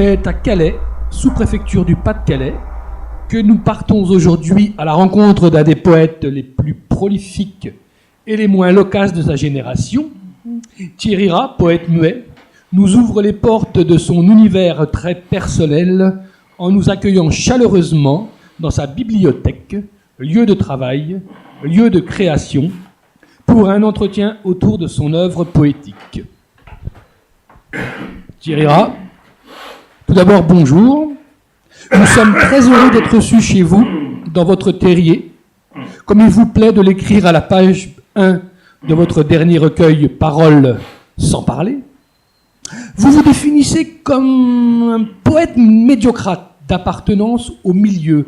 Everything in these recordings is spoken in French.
C'est à Calais, sous-préfecture du Pas-de-Calais, que nous partons aujourd'hui à la rencontre d'un des poètes les plus prolifiques et les moins loquaces de sa génération. Thierry Rat, poète muet, nous ouvre les portes de son univers très personnel en nous accueillant chaleureusement dans sa bibliothèque, lieu de travail, lieu de création, pour un entretien autour de son œuvre poétique. Thierry Rat, tout d'abord bonjour. Nous sommes très heureux d'être reçus chez vous, dans votre terrier, comme il vous plaît de l'écrire à la page 1 de votre dernier recueil « Paroles sans parler ». Vous vous définissez comme un poète médiocrate d'appartenance au milieu.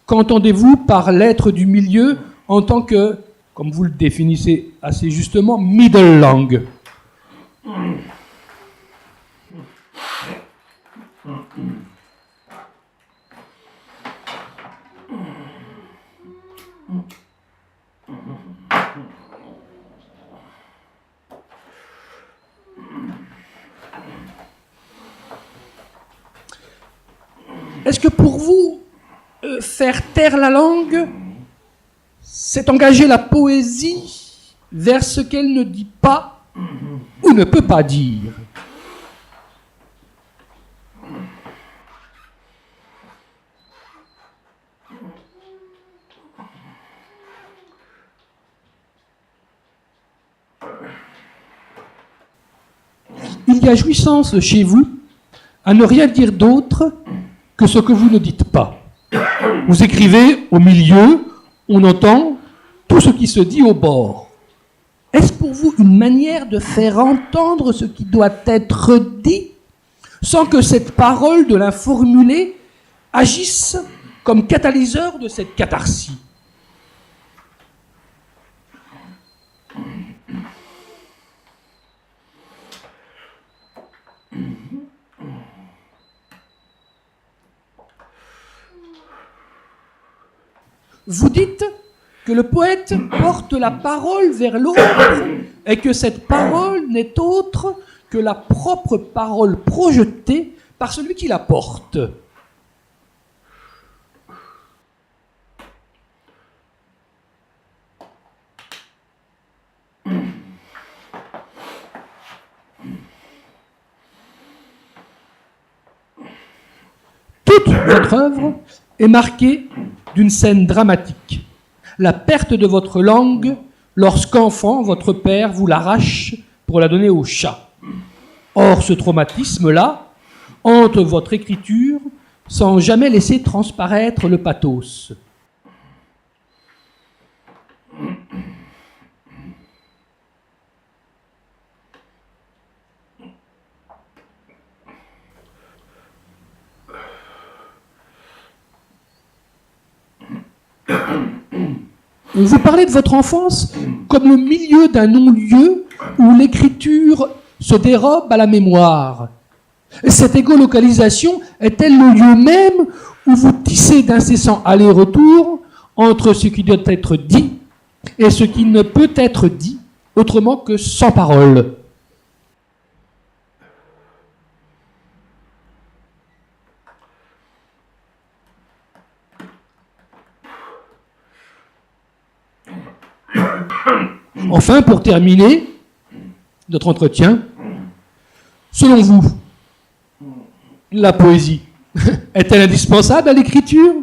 Qu'entendez-vous par l'être du milieu en tant que, comme vous le définissez assez justement, middle langue? Est-ce que pour vous, faire taire la langue, c'est engager la poésie vers ce qu'elle ne dit pas ou ne peut pas dire? Il y a jouissance chez vous à ne rien dire d'autre que ce que vous ne dites pas. Vous écrivez au milieu, on entend tout ce qui se dit au bord. Est-ce pour vous une manière de faire entendre ce qui doit être dit sans que cette parole de l'informulé agisse comme catalyseur de cette catharsis? Vous dites que le poète porte la parole vers l'autre et que cette parole n'est autre que la propre parole projetée par celui qui la porte. Toute votre œuvre est marquée d'une scène dramatique. La perte de votre langue lorsqu'enfant, votre père vous l'arrache pour la donner au chat. Or, ce traumatisme-là hante votre écriture sans jamais laisser transparaître le pathos. Vous parlez de votre enfance comme le milieu d'un non-lieu où l'écriture se dérobe à la mémoire. Cette écolocalisation est-elle le lieu même où vous tissez d'incessants allers-retours entre ce qui doit être dit et ce qui ne peut être dit autrement que sans parole? Enfin, pour terminer notre entretien, selon vous, la poésie est-elle indispensable à l'écriture?